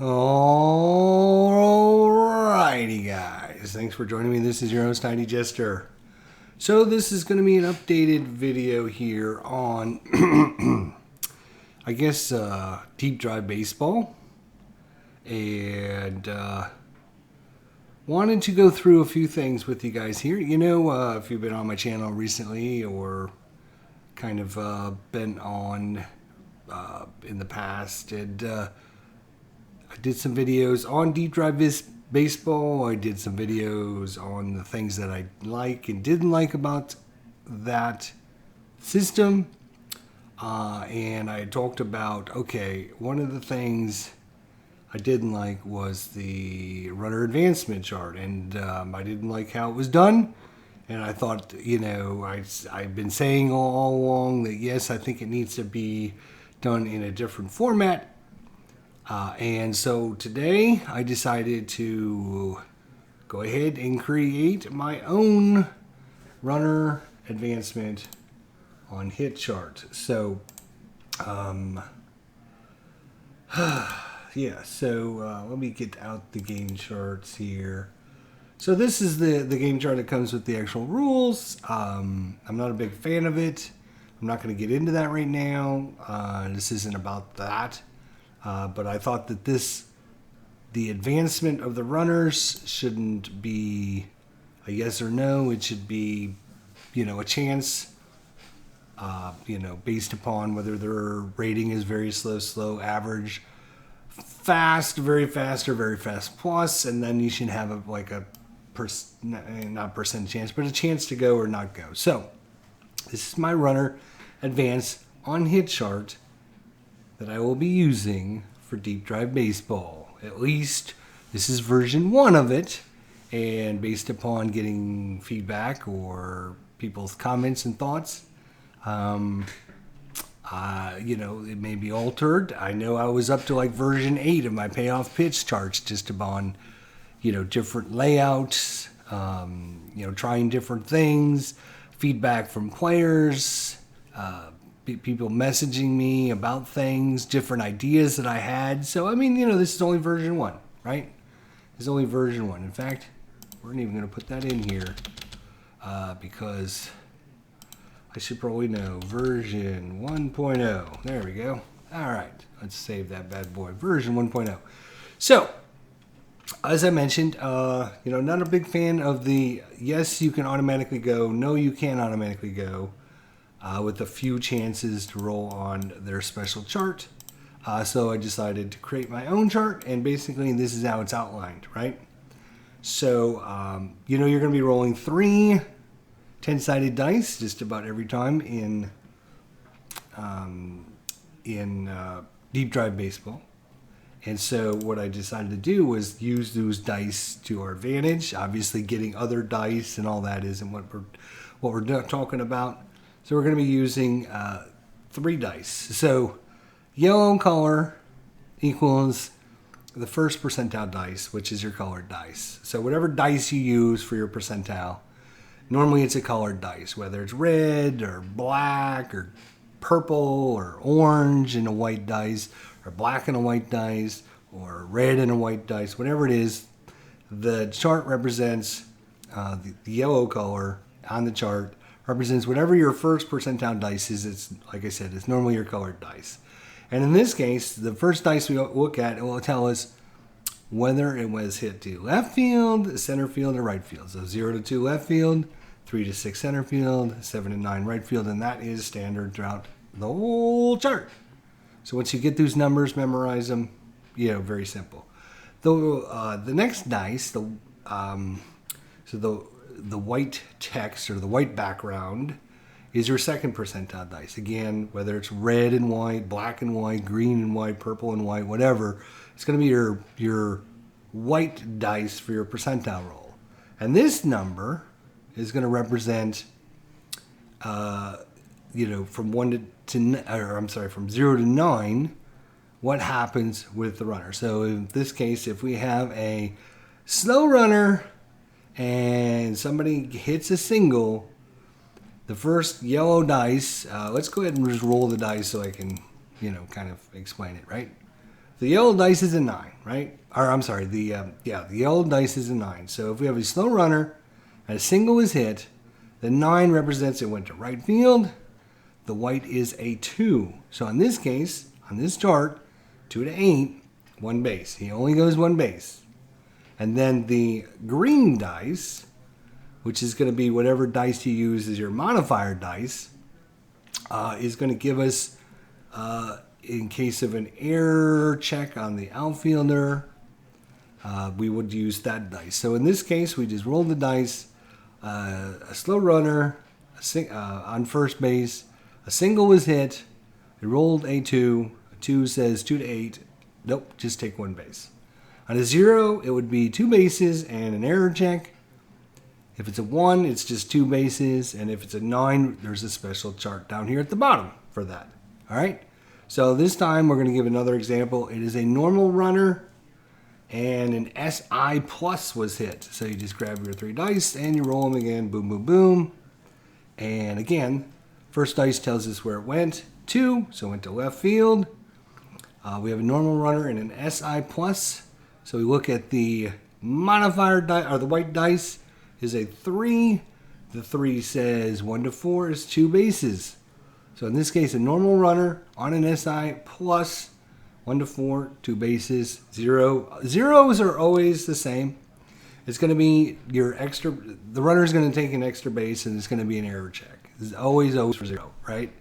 Alrighty, guys. Thanks for joining me. This is your host, Tiny Jester. So this is going to be an updated video here on, I guess, deep drive baseball. And wanted to go through a few things with you guys here. You know, if you've been on my channel recently or kind of been on in the past, and I did some videos on deep drive baseball. I did some videos on the things that I like and didn't like about that system. And I talked about, okay, one of the things I didn't like was the runner advancement chart. And I didn't like how it was done. And I thought, you know, I've been saying all along that, yes, I think it needs to be done in a different format. And so today I decided to go ahead and create my own runner advancement on hit chart. So, yeah, so let me get out the game charts here. So this is the game chart that comes with the actual rules. I'm not a big fan of it. I'm not going to get into that right now. This isn't about that. But I thought that the advancement of the runners shouldn't be a yes or no. It should be, you know, a chance, you know, based upon whether their rating is very slow, average, fast, very fast, or very fast plus. And then you should have not percent chance, but a chance to go or not go. So this is my runner advance on hit chart that I will be using for deep drive baseball. At least this is version 1 of it, and based upon getting feedback or people's comments and thoughts, you know, it may be altered. I know I was up to like version 8 of my payoff pitch charts, just upon, you know, different layouts, you know, trying different things, feedback from players, people messaging me about things, different ideas that I had. So, I mean, you know, this is only version 1, right? This is only version 1. In fact, we're not even going to put that in here because I should probably know. Version 1.0. There we go. All right. Let's save that bad boy. Version 1.0. So, as I mentioned, you know, not a big fan of the yes, you can automatically go, no, you can't automatically go. With a few chances to roll on their special chart. So I decided to create my own chart, and basically this is how it's outlined, right? So, you know, you're going to be rolling 3 10-sided dice just about every time in deep drive baseball. And so what I decided to do was use those dice to our advantage. Obviously getting other dice and all that isn't what we're talking about. So we're going to be using 3 dice. So yellow color equals the first percentile dice, which is your colored dice. So whatever dice you use for your percentile, normally it's a colored dice, whether it's red or black or purple or orange and a white dice, or black and a white dice, or red and a white dice, whatever it is. The chart represents the yellow color on the chart represents whatever your first percentile dice is. It's, like I said, it's normally your colored dice. And in this case, the first dice we look at, it will tell us whether it was hit to left field, center field, or right field. So 0 to 2 left field, 3 to 6 center field, 7 to 9 right field, and that is standard throughout the whole chart. So once you get those numbers, memorize them, you know, very simple. The next dice, the white text or the white background is your second percentile dice. Again, whether it's red and white, black and white, green and white, purple and white, whatever, it's going to be your white dice for your percentile roll. And this number is going to represent, you know, from 0 to 9, what happens with the runner. So in this case, if we have a slow runner and somebody hits a single, the first yellow dice, let's go ahead and just roll the dice so I can, you know, kind of explain it, right? The yellow dice is a 9, right? Or I'm sorry, the yellow dice is a 9. So if we have a slow runner and a single is hit, the 9 represents it went to right field. The white is a 2. So in this case, on this chart, 2 to 8, 1 base. He only goes 1 base. And then the green dice, which is going to be whatever dice you use as your modifier dice, is going to give us, in case of an error check on the outfielder, we would use that dice. So in this case, we just rolled the dice, a slow runner on first base, a single was hit, we rolled a 2, a 2 says 2 to 8, nope, just take 1 base. On a 0, it would be 2 bases and an error check. If it's a 1, it's just 2 bases. And if it's a 9, there's a special chart down here at the bottom for that. All right? So this time we're going to give another example. It is a normal runner and an SI plus was hit. So you just grab your 3 dice and you roll them again. Boom, boom, boom. And again, first dice tells us where it went. 2, so it went to left field. We have a normal runner and an SI plus. So we look at the modifier die, or the white dice is a 3. The 3 says 1 to 4 is 2 bases. So in this case, a normal runner on an SI plus 1 to 4, 2 bases, 0. Zeros are always the same. It's going to be your extra, the runner is going to take an extra base and it's going to be an error check. It's always for 0, right?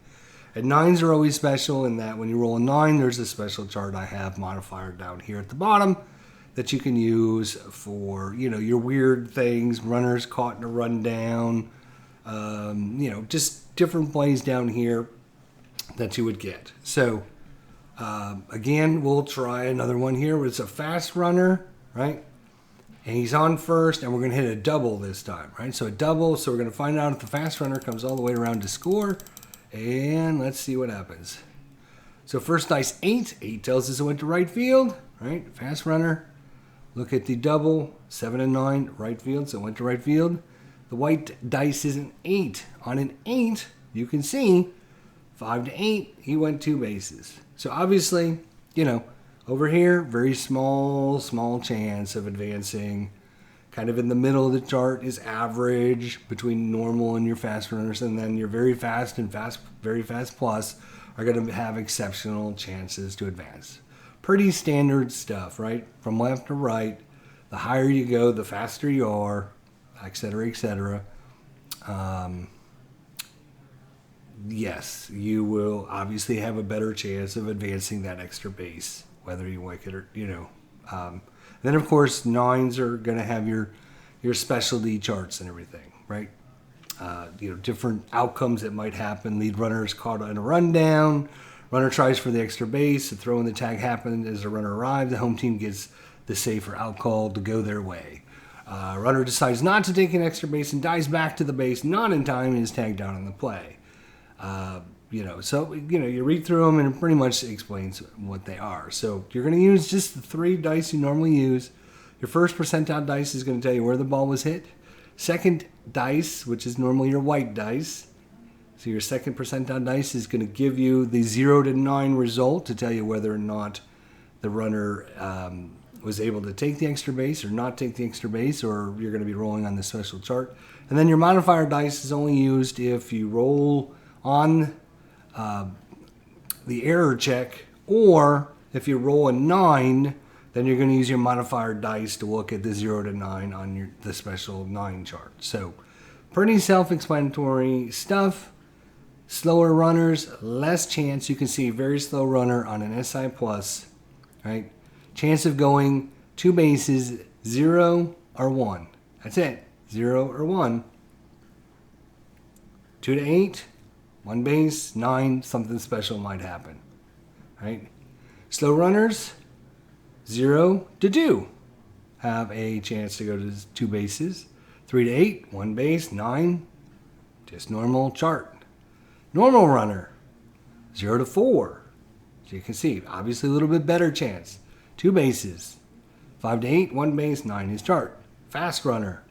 And 9s are always special in that when you roll a 9, there's a special chart I have modifier down here at the bottom that you can use for, your weird things, runners caught in a rundown, just different plays down here that you would get. So, again, we'll try another one here. It's a fast runner, right? And he's on first, and we're going to hit a double this time, right? So a double, so we're going to find out if the fast runner comes all the way around to score, and let's see what happens. So first dice 8. 8 tells us it went to right field, right? Fast runner. Look at the double, 7 and 9, right field, so it went to right field. The white dice is an 8. On an 8, you can see 5 to 8, he went 2 bases. So obviously, over here, very small chance of advancing. Kind of in the middle of the chart is average between normal and your fast runners, and then your very fast and very fast plus are going to have exceptional chances to advance. Pretty standard stuff, right? From left to right, the higher you go, the faster you are, et cetera, et cetera. Yes, you will obviously have a better chance of advancing that extra base, whether you like it or, then, of course, 9s are going to have your specialty charts and everything, right? Different outcomes that might happen. Lead runners caught in a rundown. Runner tries for the extra base. The throw in the tag happened as the runner arrived. The home team gets the safer out call to go their way. Runner decides not to take an extra base and dives back to the base, not in time, and is tagged down on the play. You read through them and it pretty much explains what they are. So you're going to use just the 3 dice you normally use. Your first percentile dice is going to tell you where the ball was hit. Second dice, which is normally your white dice. So your second percentile dice is going to give you the 0 to 9 result to tell you whether or not the runner was able to take the extra base or not take the extra base, or you're going to be rolling on the special chart. And then your modifier dice is only used if you roll on the error check, or if you roll a 9, then you're going to use your modifier dice to look at the 0 to 9 on the special 9 chart. So pretty self-explanatory stuff. Slower runners, less chance. You can see very slow runner on an SI plus, right? Chance of going 2 bases, 0 or 1. That's it, 0 or 1. 2 to 8, 1 base, 9, something special might happen, right? Slow runners, 0 to 2, have a chance to go to 2 bases. 3 to 8, 1 base, 9, just normal chart. Normal runner, 0 to 4. So you can see, obviously a little bit better chance. 2 bases. 5 to 8, 1 base, 9 is chart. Fast runner,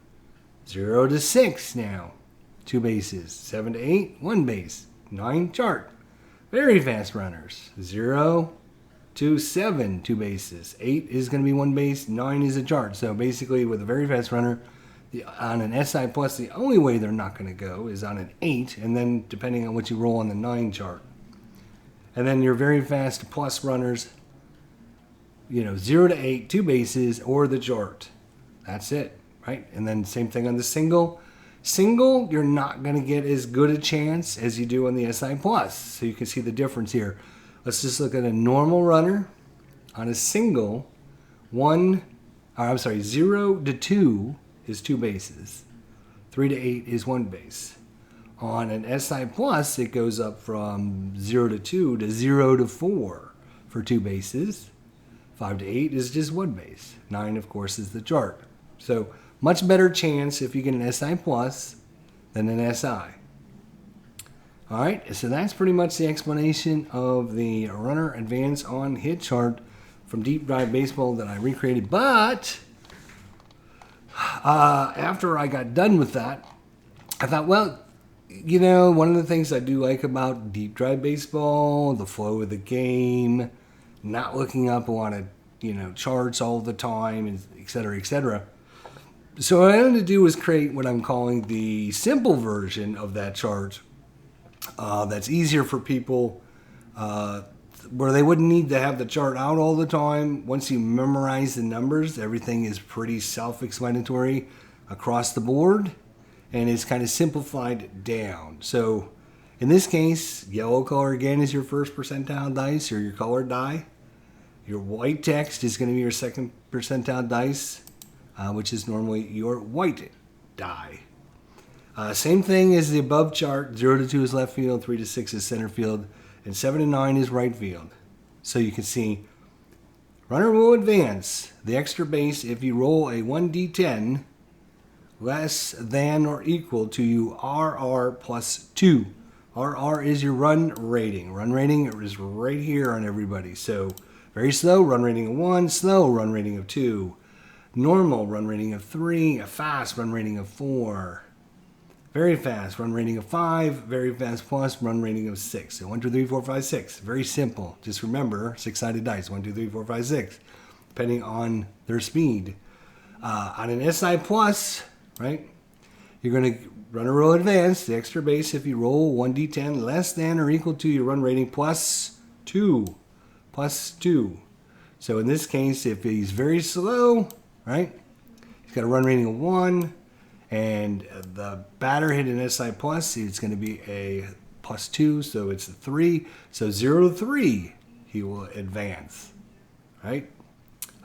0 to 6 now. 2 bases. 7 to 8, 1 base, 9 chart. Very fast runners, 0 to 7, 2 bases. 8 is going to be 1 base. 9 is a chart. So basically, with a very fast runner, on an SI plus, the only way they're not going to go is on an 8, and then depending on what you roll on the 9 chart. And then your very fast plus runners, 0 to 8, 2 bases, or the chart. That's it, right? And then same thing on the single. Single, you're not going to get as good a chance as you do on the SI plus. So you can see the difference here. Let's just look at a normal runner. On a single, 0 to 2 is 2 bases. 3 to 8 is 1 base. On an SI plus, it goes up from 0 to 2 to 0 to 4 for 2 bases. 5 to 8 is just 1 base. 9, of course, is the chart. So much better chance if you get an SI plus than an SI. All right, so that's pretty much the explanation of the runner advance on hit chart from Deep Drive Baseball that I recreated. But after I got done with that, I thought, well, one of the things I do like about Deep Drive Baseball, the flow of the game, not looking up a lot of, charts all the time, et cetera, et cetera. So what I wanted to do was create what I'm calling the simple version of that chart that's easier for people, where they wouldn't need to have the chart out all the time. Once you memorize the numbers, everything is pretty self-explanatory across the board, and it's kind of simplified down. So in this case, yellow color again is your first percentile dice, or your colored die. Your white text is going to be your second percentile dice, which is normally your white die. Same thing as the above chart. 0 to 2 is left field, 3 to 6 is center field, and 7 to 9 is right field. So you can see runner will advance the extra base if you roll a 1d10 less than or equal to RR plus 2. RR is your run rating. Run rating is right here on everybody. So very slow, run rating of 1, slow, run rating of 2. Normal, run rating of 3, a fast, run rating of 4. Very fast, run rating of 5, very fast plus, run rating of 6. So 1, 2, 3, 4, 5, 6. Very simple. Just remember, 6-sided dice. 1, 2, 3, 4, 5, 6. Depending on their speed. On an SI plus, right, you're going to runner will advance the extra base if you roll 1d10 less than or equal to your run rating plus 2. Plus 2. So in this case, if he's very slow, right, he's got a run rating of 1. And the batter hit an SI plus, it's going to be a plus 2, so it's a 3. So 0 to 3, he will advance, right?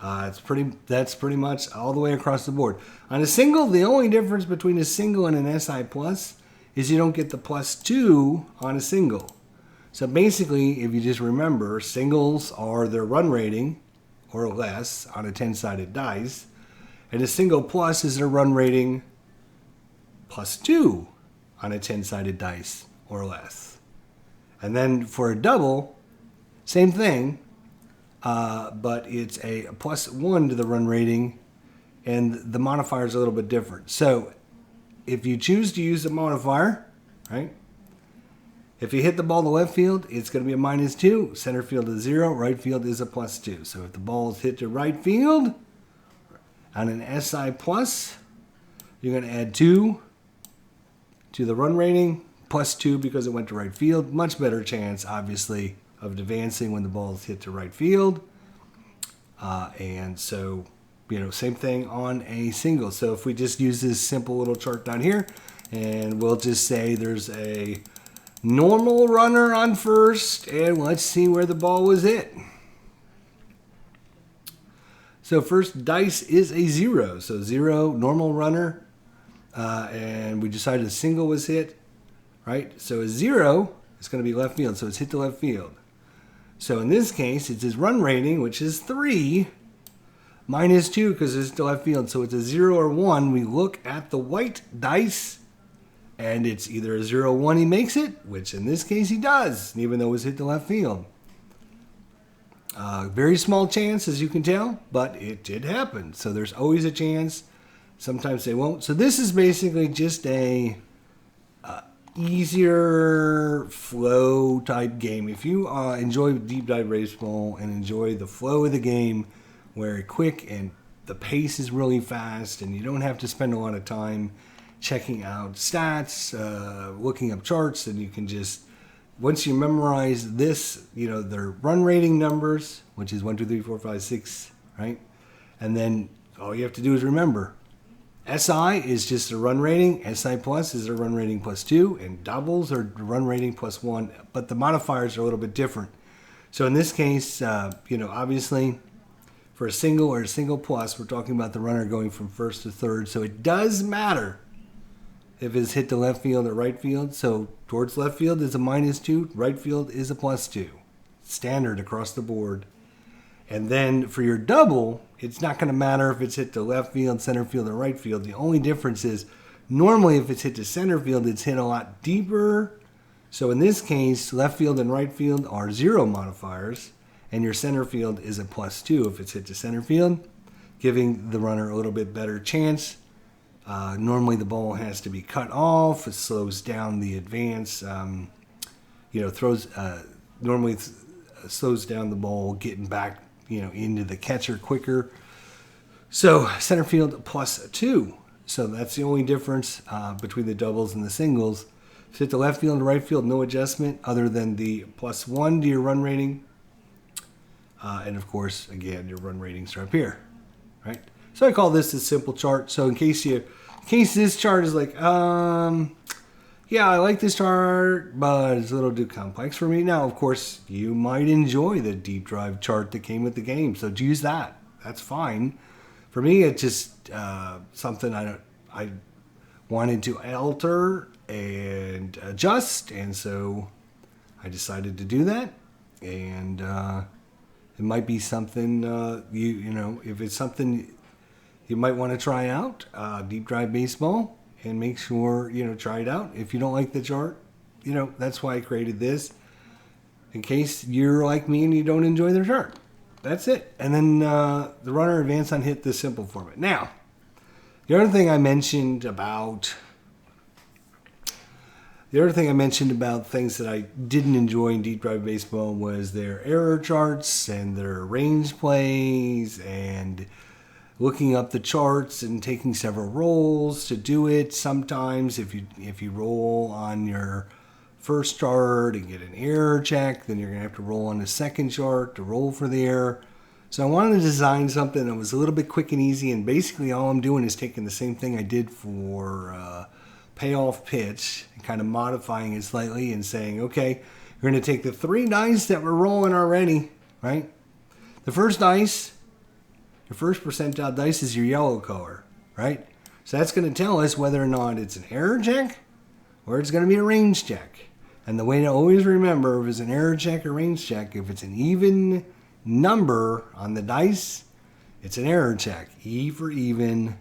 That's pretty much all the way across the board. On a single, the only difference between a single and an SI plus is you don't get the plus 2 on a single. So basically, if you just remember, singles are their run rating or less on a 10-sided dice, and a single plus is their run rating plus 2 on a 10-sided dice or less. And then for a double, same thing, but it's a plus 1 to the run rating, and the modifier is a little bit different. So if you choose to use the modifier, right, if you hit the ball to left field, it's going to be a minus 2. Center field is 0. Right field is a plus 2. So if the ball is hit to right field on an SI plus, you're going to add 2 to the run rating, plus 2 because it went to right field. Much better chance, obviously, of advancing when the ball is hit to right field. And so, same thing on a single. So if we just use this simple little chart down here, and we'll just say there's a normal runner on first, and let's see where the ball was hit. So first dice is a 0. So 0, normal runner. And we decided a single was hit, right? So a 0 is going to be left field, so it's hit to left field. So in this case, it's his run rating, which is 3, minus 2 because it's to left field. So it's a 0 or 1. We look at the white dice, and it's either a 0 or 1 he makes it, which in this case he does, even though it was hit to left field. Very small chance, as you can tell, but it did happen. So there's always a chance. Sometimes they won't. So this is basically just a easier flow type game. If you enjoy deep dive baseball and enjoy the flow of the game, where it's quick and the pace is really fast, and you don't have to spend a lot of time checking out stats, looking up charts, and you can just, once you memorize this, their run rating numbers, which is 1, 2, 3, 4, 5, 6, right? And then all you have to do is remember, SI is just a run rating, SI plus is a run rating plus 2, and doubles are run rating plus 1, but the modifiers are a little bit different. So in this case, obviously for a single or a single plus, we're talking about the runner going from first to third, so it does matter if it's hit to left field or right field. So towards left field is a -2, right field is a +2. Standard across the board. And then for your double, it's not going to matter if it's hit to left field, center field, or right field. The only difference is normally if it's hit to center field, it's hit a lot deeper. So in this case, left field and right field are 0 modifiers, and your center field is a +2 if it's hit to center field, giving the runner a little bit better chance. Normally the ball has to be cut off. It slows down the advance. Normally slows down the ball getting back into the catcher quicker. So center field +2. So that's the only difference between the doubles and the singles. If hit the left field and right field, no adjustment other than the +1 to your run rating. And of course, again, your run ratings are up here, right? So I call this a simple chart. So in case this chart is like, yeah, I like this chart, but it's a little too complex for me. Now, of course, you might enjoy the deep drive chart that came with the game, so use that. That's fine. For me, it's just something I wanted to alter and adjust, and so I decided to do that. And it might be something if it's something you might want to try out, deep drive baseball. And make sure, try it out. If you don't like the chart, that's why I created this. In case you're like me and you don't enjoy the chart. That's it. And then the runner advance on hit, the simple format. Now, the other thing I mentioned about things that I didn't enjoy in deep drive baseball was their error charts and their range plays and looking up the charts and taking several rolls to do it. Sometimes if you roll on your first chart and get an error check, then you're going to have to roll on the second chart to roll for the error. So I wanted to design something that was a little bit quick and easy, and basically all I'm doing is taking the same thing I did for payoff pitch and kind of modifying it slightly and saying, okay, you're going to take the 3 dice that we're rolling already, right? The first dice, your first percentile dice is your yellow color, right? So that's going to tell us whether or not it's an error check or it's going to be a range check. And the way to always remember if it's an error check or range check, if it's an even number on the dice, it's an error check. E for even,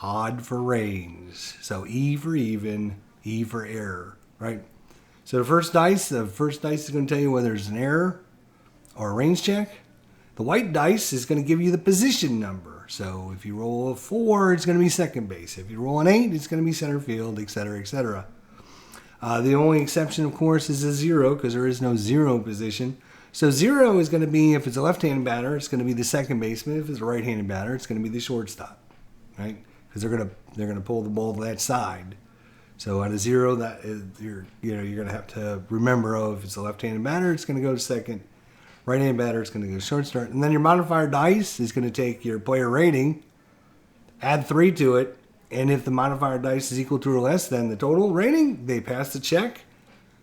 odd for range. So E for even, E for error, right? So the first dice is going to tell you whether it's an error or a range check. The white dice is going to give you the position number. So if you roll a 4, it's going to be second base. If you roll an 8, it's going to be center field, etc., etc. The only exception, of course, is a 0 because there is no 0 position. So 0 is going to be, if it's a left-handed batter, it's going to be the second baseman. If it's a right-handed batter, it's going to be the shortstop, right? Because they're going to pull the ball to that side. So at a 0, that is, you're going to have to remember, if it's a left-handed batter, it's going to go to second. Right-handed batter, it's going to go shortstop. And then your modifier dice is going to take your player rating, add 3 to it, and if the modifier dice is equal to or less than the total rating, they pass the check.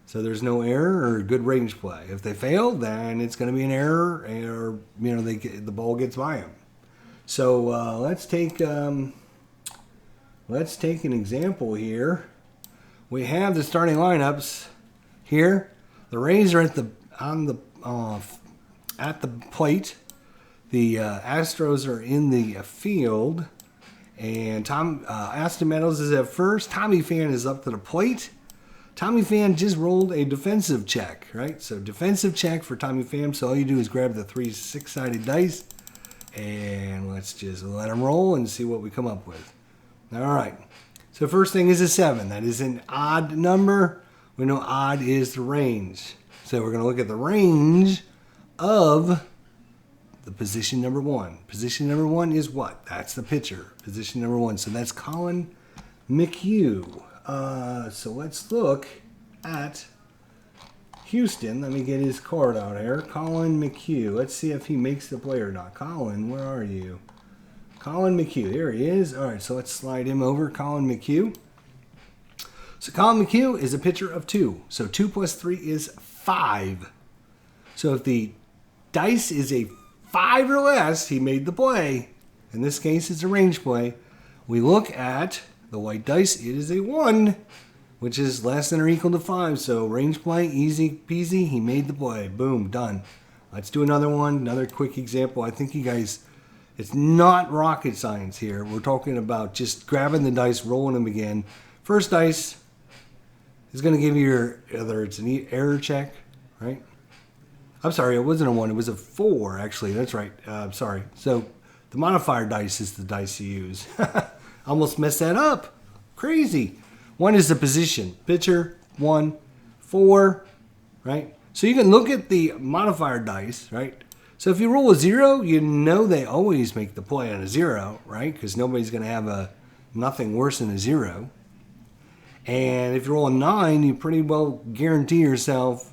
So there's no error or good range play. If they fail, then it's going to be an error, or the ball gets by them. So let's take an example here. We have the starting lineups here. The Rays are at the plate. The Astros are in the field, and Aston Meadows is at first. Tommy Pham is up to the plate. Tommy Pham just rolled a defensive check, right? So defensive check for Tommy Pham. So all you do is grab the 3 6-sided dice, and let's just let them roll and see what we come up with. All right. So first thing is a 7. That is an odd number. We know odd is the range. So we're going to look at the range of the position number 1. Position number 1 is what? That's the pitcher. Position number 1. So that's Colin McHugh. So let's look at Houston. Let me get his card out here. Colin McHugh. Let's see if he makes the play or not. Colin, where are you? Colin McHugh. Here he is. All right, so let's slide him over. Colin McHugh. So Colin McHugh is a pitcher of 2. So 2 plus 3 is 5. So if the dice is a 5 or less, he made the play. In this case, it's a range play. We look at the white dice. It is a 1, which is less than or equal to 5. So range play, easy peasy. He made the play. Boom, done. Let's do another one. Another quick example. I think you guys, it's not rocket science here. We're talking about just grabbing the dice, rolling them again. First dice is going to give you whether it's an error check, right? I'm sorry, it wasn't a 1. It was a 4, actually. That's right. Sorry. So the modifier dice is the dice you use. Almost messed that up. Crazy. 1 is the position. Pitcher, 1, 4, right? So you can look at the modifier dice, right? So if you roll a 0, you know they always make the play on a 0, right? Because nobody's going to have nothing worse than a 0. And if you roll a 9, you pretty well guarantee yourself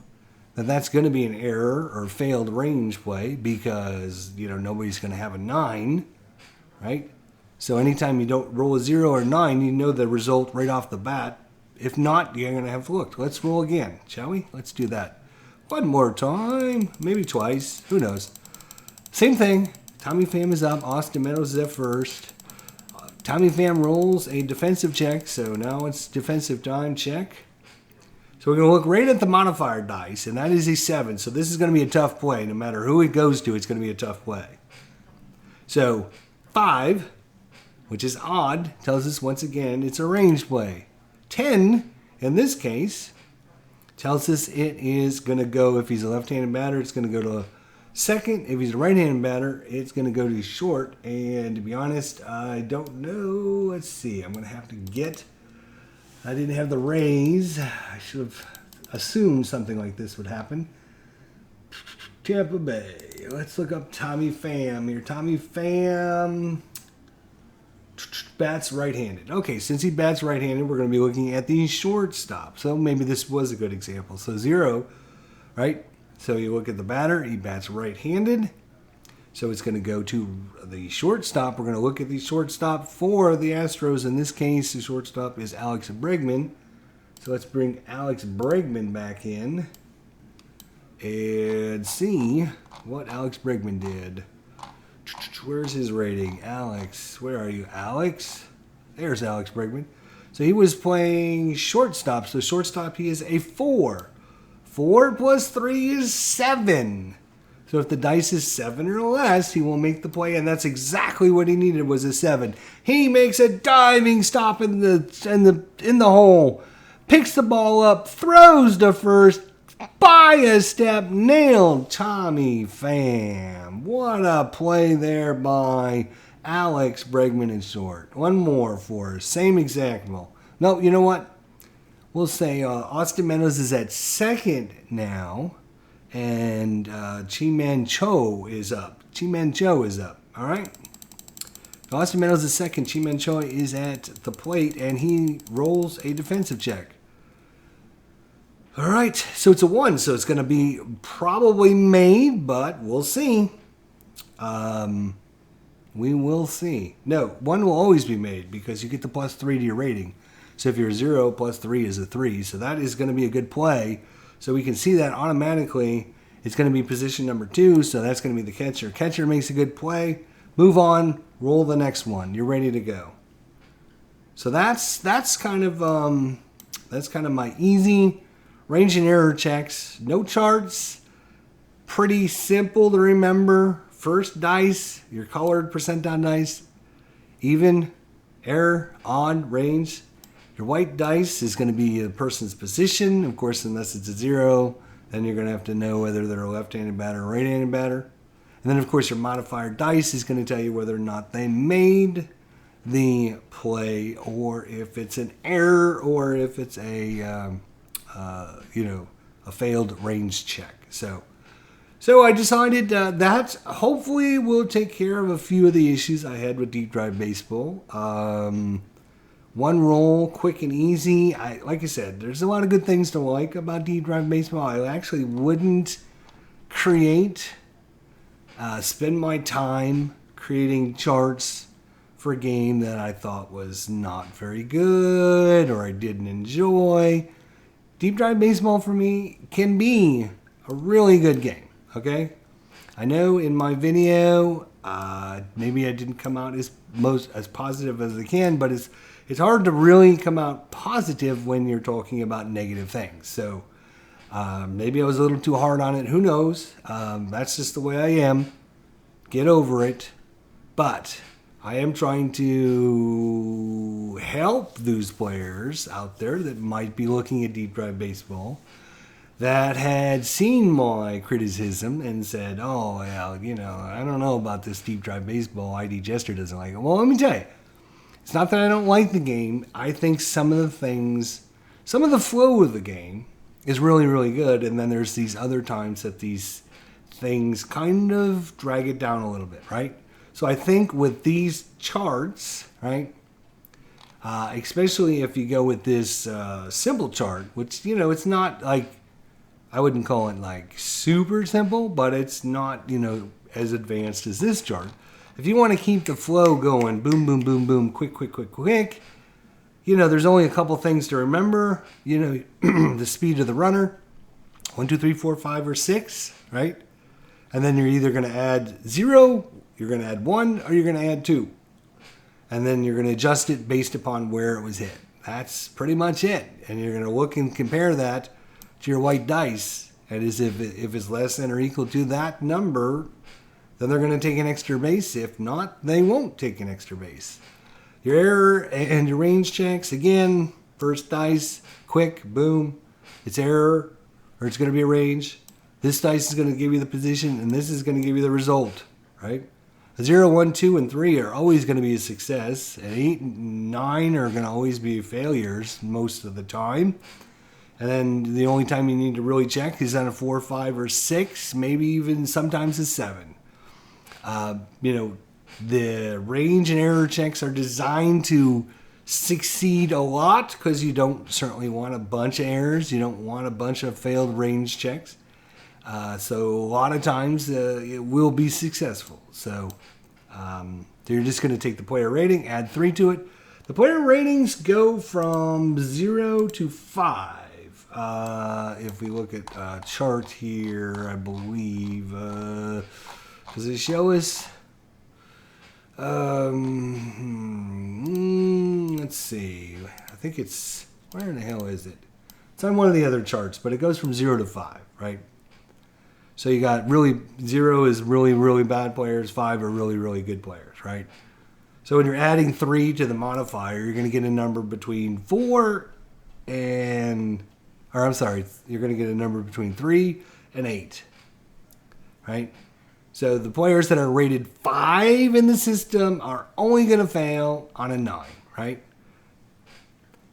that that's going to be an error or failed range play because, nobody's going to have a 9, right? So anytime you don't roll a 0 or 9, you know the result right off the bat. If not, you're going to have looked. Let's roll again, shall we? Let's do that. One more time, maybe twice, who knows. Same thing. Tommy Pham is up. Austin Meadows is at first. Tommy Pham rolls a defensive check, so now it's defensive time check. So we're going to look right at the modifier dice, and that is a 7. So this is going to be a tough play. No matter who it goes to, it's going to be a tough play. So 5, which is odd, tells us once again it's a range play. 10, in this case, tells us it is going to go, if he's a left-handed batter, it's going to go to second. If he's a right-handed batter, it's going to go to short. And to be honest, I don't know. Let's see. I'm going to have to get... I didn't have the Rays. I should have assumed something like this would happen. Tampa Bay. Let's look up Tommy Pham here. Tommy Pham bats right-handed. Okay, since he bats right-handed, we're going to be looking at the shortstop. So maybe this was a good example. So 0, right? So you look at the batter, he bats right-handed. So it's going to go to the shortstop. We're going to look at the shortstop for the Astros. In this case, the shortstop is Alex Bregman. So let's bring Alex Bregman back in and see what Alex Bregman did. Where's his rating? Alex, where are you? Alex? There's Alex Bregman. So he was playing shortstop. So shortstop, he is a 4. 4 plus 3 is 7. So if the dice is 7 or less, he will make the play, and that's exactly what he needed was a 7. He makes a diving stop in the hole, picks the ball up, throws to first, by a step, nailed Tommy Pham. What a play there by Alex Bregman in short. One more for us. Same exact ball. No, you know what? We'll say Austin Meadows is at second now. And Chi-Man Cho is up. Chi-Man Cho is up. All right. Austin Meadows is second. Chi-Man Cho is at the plate, and he rolls a defensive check. All right. So it's a 1. So it's going to be probably made, but we'll see. We will see. No, 1 will always be made because you get the plus 3 to your rating. So if you're 0, plus 3 is a 3. So that is going to be a good play. So we can see that automatically it's going to be position number 2, so that's going to be the catcher. Catcher makes a good play. Move on, roll the next one. You're ready to go. So that's kind of my easy range and error checks. No charts. Pretty simple to remember. First dice, your colored percentile dice. Even, error, odd, range. Your white dice is going to be a person's position. Of course, unless it's a 0, then you're going to have to know whether they're a left-handed batter or right-handed batter. And then, of course, your modifier dice is going to tell you whether or not they made the play, or if it's an error, or if it's a a failed range check. So I decided that hopefully will take care of a few of the issues I had with Deep Drive Baseball. One roll, quick and easy. Like I said, there's a lot of good things to like about Deep Drive Baseball. I actually wouldn't spend my time creating charts for a game that I thought was not very good or I didn't enjoy. Deep Drive Baseball for me can be a really good game, okay? I know in my video, maybe I didn't come out as positive as I can, but it's hard to really come out positive when you're talking about negative things. So maybe I was a little too hard on it. Who knows? That's just the way I am. Get over it. But I am trying to help those players out there that might be looking at Deep Drive Baseball that had seen my criticism and said, oh, well, I don't know about this Deep Drive Baseball. ID Jester doesn't like it. Well, let me tell you, it's not that I don't like the game. I think some of the flow of the game is really, really good. And then there's these other times that these things kind of drag it down a little bit, right? So I think with these charts, right, especially if you go with this simple chart, which, it's not like, I wouldn't call it like super simple, but it's not, as advanced as this chart. If you want to keep the flow going, boom, boom, boom, boom, quick, quick, quick, quick, there's only a couple things to remember. The speed of the runner, 1, 2, 3, 4, 5, or 6, right? And then you're either going to add 0, you're going to add 1, or you're going to add 2. And then you're going to adjust it based upon where it was hit. That's pretty much it. And you're going to look and compare that to your white dice. And as if it's less than or equal to that number, then they're going to take an extra base. If not, they won't take an extra base. Your error and your range checks, again, first dice, quick, boom, it's error, or it's going to be a range. This dice is going to give you the position, and this is going to give you the result, right? A 0, 1, 2, and 3 are always going to be a success. And 8 and 9 are going to always be failures most of the time. And then the only time you need to really check is on a 4, 5, or 6, maybe even sometimes a 7. The range and error checks are designed to succeed a lot because you don't certainly want a bunch of errors. You don't want a bunch of failed range checks. So a lot of times it will be successful. So you're just going to take the player rating, add 3 to it. The player ratings go from 0 to 5. If we look at a chart here, I believe, does it show us? Let's see. I think it's, where in the hell is it? It's on one of the other charts, but it goes from 0 to 5, right? So you got 0 is really, really bad players, 5 are really, really good players, right? So when you're adding 3 to the modifier, you're going to get a number between 4 and, you're going to get a number between 3 and 8, right? So the players that are rated 5 in the system are only going to fail on a 9, right?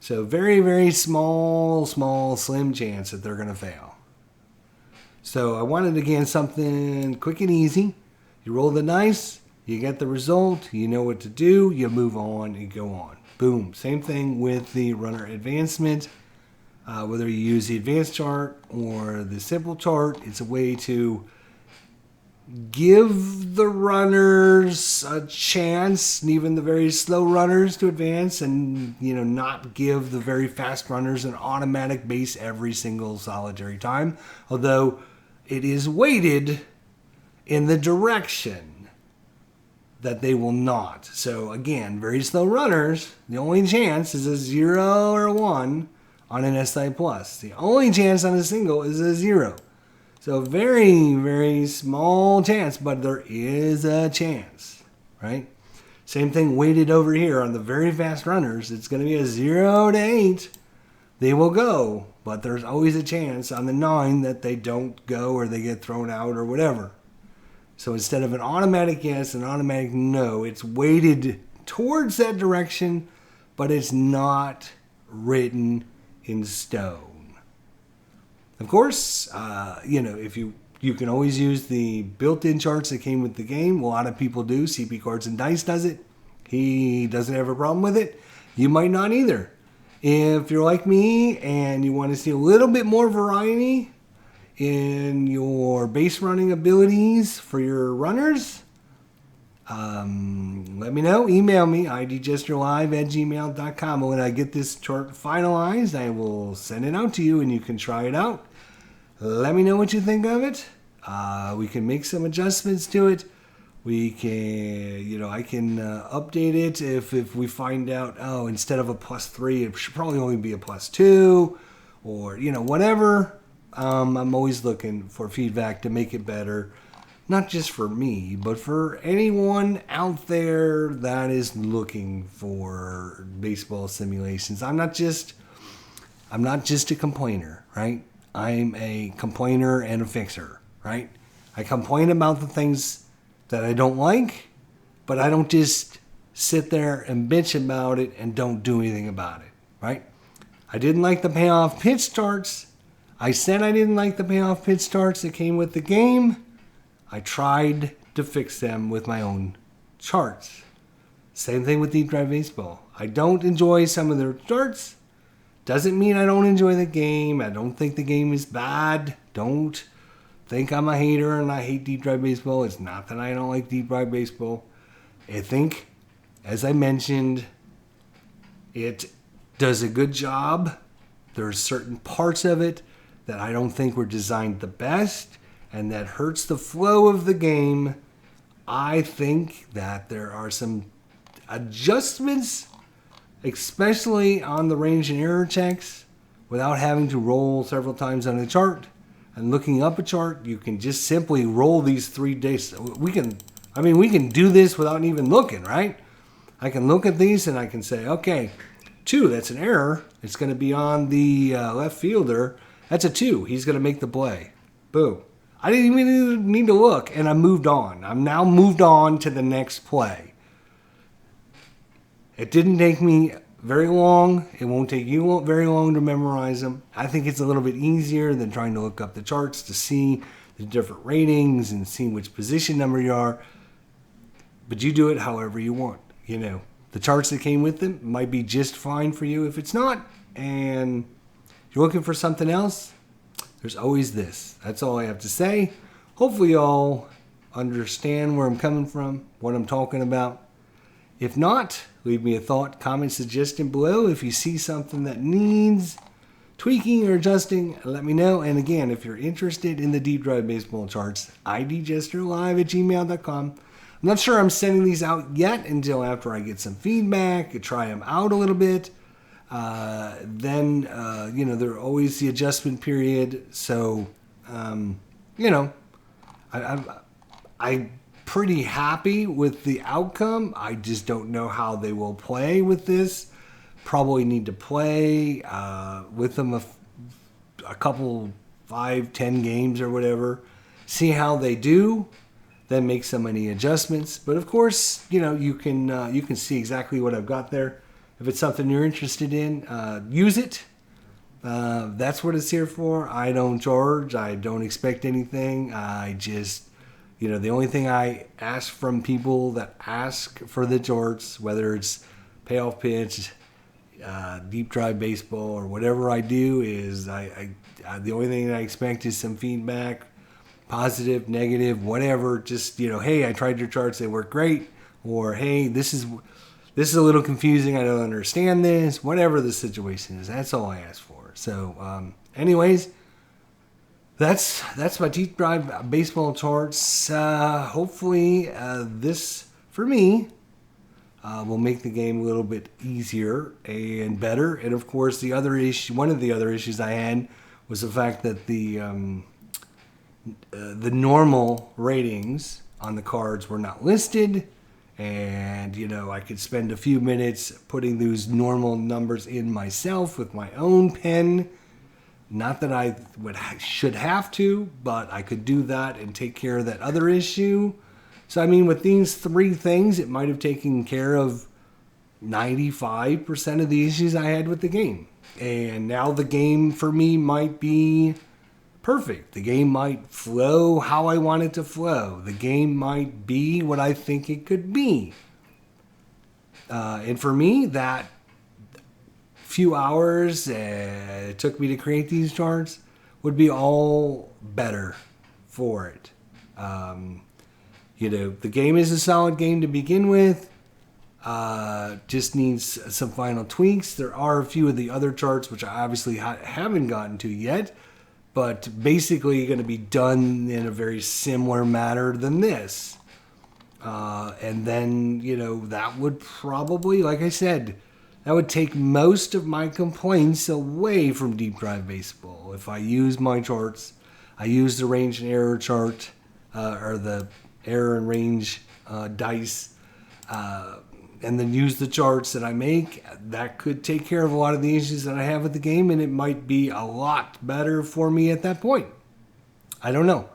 So very, very small, slim chance that they're going to fail. So I wanted, again, something quick and easy. You roll the dice, you get the result, you know what to do, you move on, you go on. Boom. Same thing with the runner advancement. Whether you use the advanced chart or the simple chart, it's a way to give the runners a chance, and even the very slow runners, to advance, and not give the very fast runners an automatic base every single solitary time, although it is weighted in the direction that they will not. So again, very slow runners, the only chance is a 0 or a 1 on an SI plus. The only chance on a single is a 0. So very, very small chance, but there is a chance, right? Same thing weighted over here on the very fast runners. It's going to be a 0 to 8. They will go, but there's always a chance on the 9 that they don't go or they get thrown out or whatever. So instead of an automatic yes, an automatic no, it's weighted towards that direction, but it's not written in stone. Of course, if you can always use the built-in charts that came with the game. A lot of people do. CP Cards and Dice does it. He doesn't have a problem with it. You might not either. If you're like me and you want to see a little bit more variety in your base running abilities for your runners, let me know. Email me, idgesterlive@gmail.com. When I get this chart finalized, I will send it out to you and you can try it out. Let me know what you think of it. We can make some adjustments to it. We can, I can update it if we find out, instead of a +3, it should probably only be a +2, or, whatever. I'm always looking for feedback to make it better, not just for me, but for anyone out there that is looking for baseball simulations. I'm not just a complainer, right? I'm a complainer and a fixer, right? I complain about the things that I don't like, but I don't just sit there and bitch about it and don't do anything about it, right? I didn't like the payoff pitch starts. I said I didn't like the payoff pitch starts that came with the game. I tried to fix them with my own charts. Same thing with Deep Drive Baseball. I don't enjoy some of their charts. Doesn't mean I don't enjoy the game. I don't think the game is bad. Don't think I'm a hater and I hate Deep Drive Baseball. It's not that I don't like Deep Drive Baseball. I think, as I mentioned, it does a good job. There's certain parts of it that I don't think were designed the best, and that hurts the flow of the game. I think that there are some adjustments, especially on the range and error checks, without having to roll several times on a chart. And looking up a chart, you can just simply roll these 3 days. We can do this without even looking, right? I can look at these and I can say, okay, 2, that's an error. It's going to be on the left fielder. That's a 2. He's going to make the play. Boom. I didn't even need to look, and I moved on. I'm now moved on to the next play. It didn't take me very long. It won't take you very long to memorize them. I think it's a little bit easier than trying to look up the charts to see the different ratings and see which position number you are. But you do it however you want. The charts that came with them might be just fine for you. If it's not, and you're looking for something else, there's always this. That's all I have to say. Hopefully you all understand where I'm coming from, what I'm talking about. If not, leave me a thought, comment, suggestion below. If you see something that needs tweaking or adjusting, let me know. And again, if you're interested in the Deep Drive Baseball charts, idgesterlive@gmail.com. I'm not sure I'm sending these out yet until after I get some feedback, try them out a little bit. Then there's always the adjustment period. So, I'm pretty happy with the outcome. I just don't know how they will play with this. Probably need to play with them a couple, 5-10 games or whatever. See how they do. Then make so many adjustments. But of course, you can see exactly what I've got there. If it's something you're interested in, use it. That's what it's here for. I don't charge. I don't expect anything. I just, the only thing I ask from people that ask for the charts, whether it's payoff pitch, Deep Drive Baseball, or whatever I do, is I the only thing I expect is some feedback, positive, negative, whatever. Just, hey, I tried your charts. They work great. Or, hey, this is a little confusing. I don't understand this. Whatever the situation is, that's all I ask for. So, anyways, that's my Deep Drive Baseball charts. Hopefully, this for me will make the game a little bit easier and better. And of course, one of the other issues I had was the fact that the normal ratings on the cards were not listed. And, I could spend a few minutes putting those normal numbers in myself with my own pen. Not that I should have to, but I could do that and take care of that other issue. So, with these 3 things, it might have taken care of 95% of the issues I had with the game. And now the game for me might be perfect. The game might flow how I want it to flow. The game might be what I think it could be. And for me, that few hours it took me to create these charts would be all better for it. The game is a solid game to begin with. Just needs some final tweaks. There are a few of the other charts which I obviously haven't gotten to yet, but basically going to be done in a very similar manner than this. And then, that would probably, like I said, that would take most of my complaints away from Deep Drive Baseball. If I use my charts, I use the range and error chart, or the error and range dice, and then use the charts that I make, that could take care of a lot of the issues that I have with the game, and it might be a lot better for me at that point. I don't know.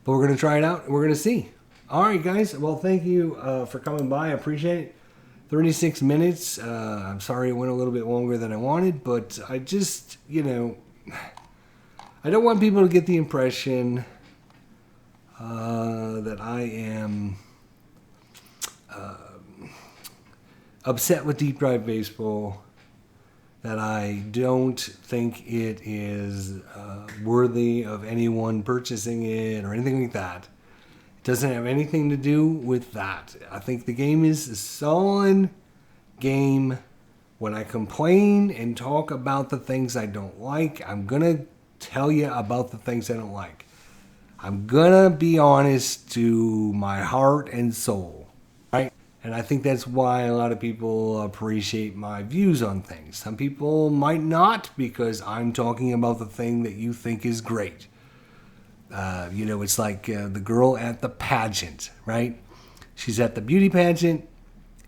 But we're going to try it out, and we're going to see. All right, guys. Well, thank you for coming by. I appreciate it. 36 minutes. I'm sorry it went a little bit longer than I wanted, but I just, I don't want people to get the impression that I am upset with Deep Drive Baseball, that I don't think it is worthy of anyone purchasing it or anything like that. It doesn't have anything to do with that. I think the game is a solid game. When I complain and talk about the things I don't like, I'm going to tell you about the things I don't like. I'm going to be honest to my heart and soul, right? And I think that's why a lot of people appreciate my views on things. Some people might not, because I'm talking about the thing that you think is great. It's like the girl at the pageant, right? She's at the beauty pageant.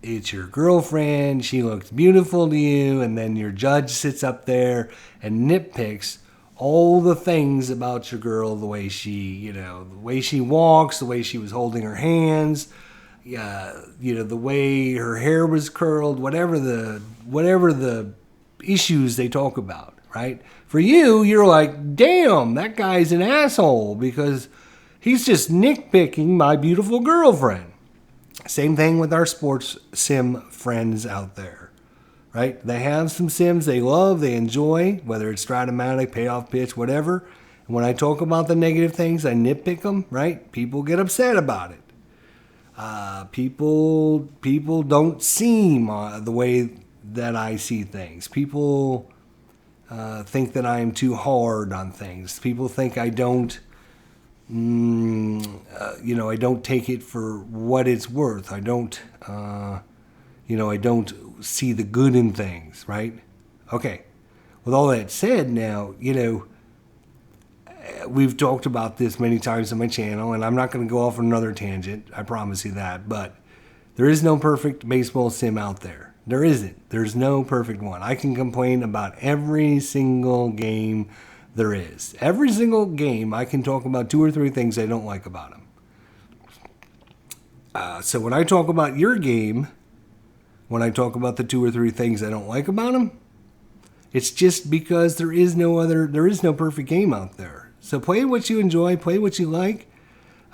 It's your girlfriend. She looks beautiful to you. And then your judge sits up there and nitpicks all the things about your girl, the way she, the way she walks, the way she was holding her hands, the way her hair was curled, whatever the issues they talk about, right? For you, you're like, damn, that guy's an asshole because he's just nitpicking my beautiful girlfriend. Same thing with our sports sim friends out there, right? They have some sims they love, they enjoy, whether it's Stratomatic, Payoff Pitch, whatever. And when I talk about the negative things, I nitpick them, right? People get upset about it. People don't see the way that I see things. People think that I am too hard on things. People think I don't, I don't take it for what it's worth. I don't, I don't see the good in things, right? Okay. With all that said, now, we've talked about this many times on my channel, and I'm not going to go off on another tangent. I promise you that. But there is no perfect baseball sim out there. There isn't. There's no perfect one. I can complain about every single game there is. Every single game, I can talk about 2 or 3 things I don't like about them. So when I talk about your game, when I talk about the 2 or 3 things I don't like about them, it's just because there is no perfect game out there. So play what you enjoy, play what you like.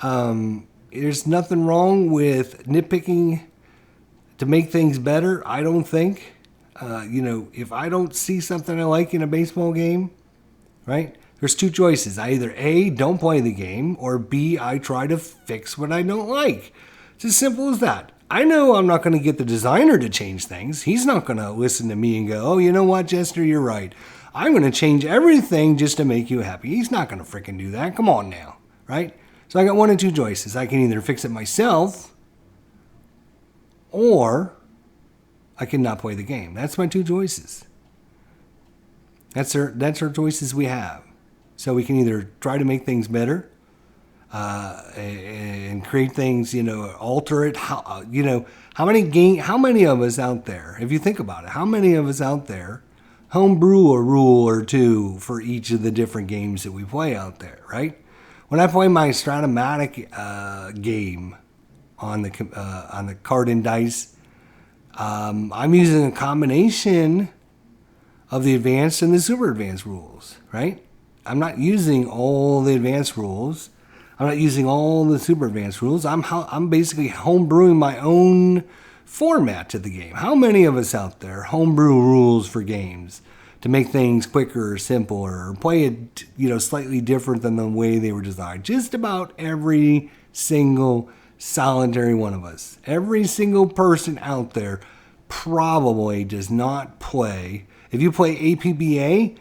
There's nothing wrong with nitpicking to make things better, I don't think. If I don't see something I like in a baseball game, right? There's 2 choices. I either A, don't play the game, or B, I try to fix what I don't like. It's as simple as that. I know I'm not going to get the designer to change things. He's not going to listen to me and go, oh, you know what, Jester, you're right. I'm going to change everything just to make you happy. He's not going to freaking do that. Come on now, right? So I got 1 of 2 choices. I can either fix it myself, or I can not play the game. That's my 2 choices. That's our choices we have. So we can either try to make things better, and create things, alter it. How many of us out there, if you think about it, how many of us out there homebrew a rule or 2 for each of the different games that we play out there, right? When I play my Stratomatic game on the card and dice, I'm using a combination of the advanced and the super advanced rules, right? I'm not using all the advanced rules. I'm not using all the super advanced rules. I'm basically homebrewing my own format to the game. How many of us out there homebrew rules for games to make things quicker or simpler or play it, slightly different than the way they were designed? Just about every single solitary one of us. Every single person out there probably does not play. If you play APBA,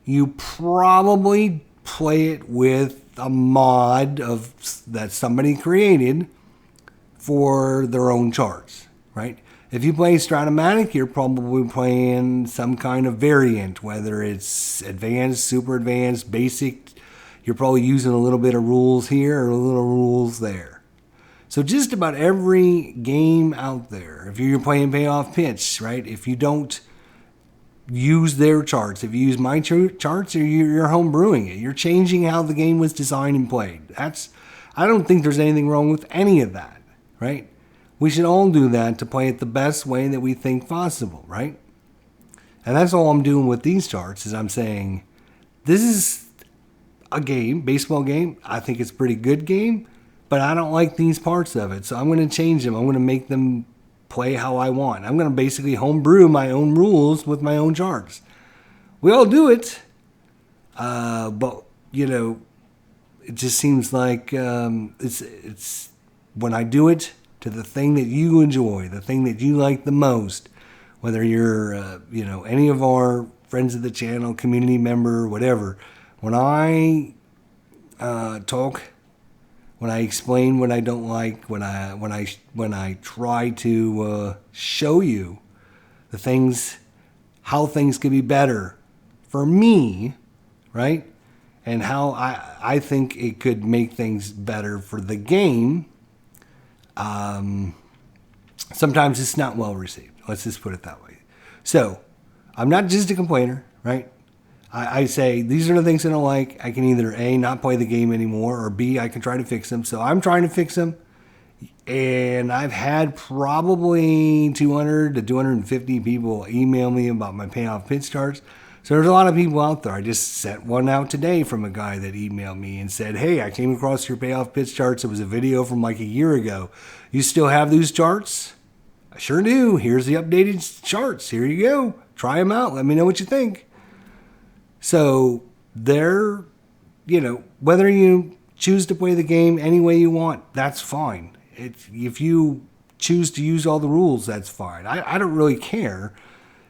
you probably play it with a mod that somebody created for their own charts, right? If you play Stratomatic, you're probably playing some kind of variant, whether it's advanced, super advanced, basic. You're probably using a little bit of rules here or a little rules there. So just about every game out there, if you're playing Payoff Pitch, right? If you don't use their charts, if you use my charts, or you're home brewing it, you're changing how the game was designed and played. I don't think there's anything wrong with any of that, right? We should all do that to play it the best way that we think possible, right? And that's all I'm doing with these charts, is I'm saying, this is a game, baseball game. I think it's a pretty good game, but I don't like these parts of it. So I'm going to change them. I'm going to make them play how I want. I'm going to basically homebrew my own rules with my own charts. We all do it, but it just seems like it's when I do it to the thing that you enjoy, the thing that you like the most, whether you're any of our friends of the channel, community member, whatever. When I talk, when I explain what I don't like, when I try to show you the things, how things could be better for me, right? And how I think it could make things better for the game. Sometimes it's not well received. Let's just put it that way. So I'm not just a complainer, right? I say, these are the things I don't like. I can either A, not play the game anymore, or B, I can try to fix them. So I'm trying to fix them. And I've had probably 200 to 250 people email me about my payoff pitch charts. So there's a lot of people out there. I just sent one out today from a guy that emailed me and said, hey, I came across your payoff pitch charts. It was a video from like a year ago. You still have those charts? I sure do. Here's the updated charts. Here you go. Try them out. Let me know what you think. So they're, whether you choose to play the game any way you want, that's fine. If you choose to use all the rules, that's fine. I don't really care.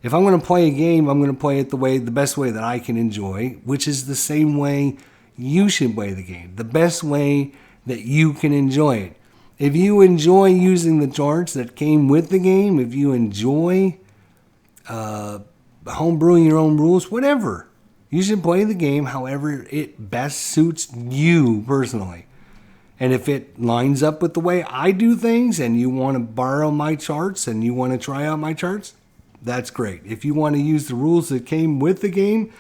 If I'm going to play a game, I'm going to play it the best way that I can enjoy, which is the same way you should play the game, the best way that you can enjoy it. If you enjoy using the charts that came with the game, if you enjoy homebrewing your own rules, whatever, you should play the game however it best suits you personally. And if it lines up with the way I do things and you want to borrow my charts and you want to try out my charts, that's great. If you want to use the rules that came with the game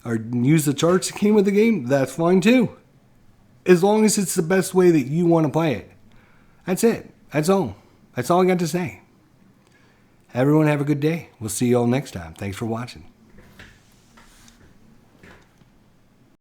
or use the charts that came with the game, that's fine too. As long as it's the best way that you want to play it. That's it. That's all. That's all I got to say. Everyone have a good day. We'll see you all next time. Thanks for watching.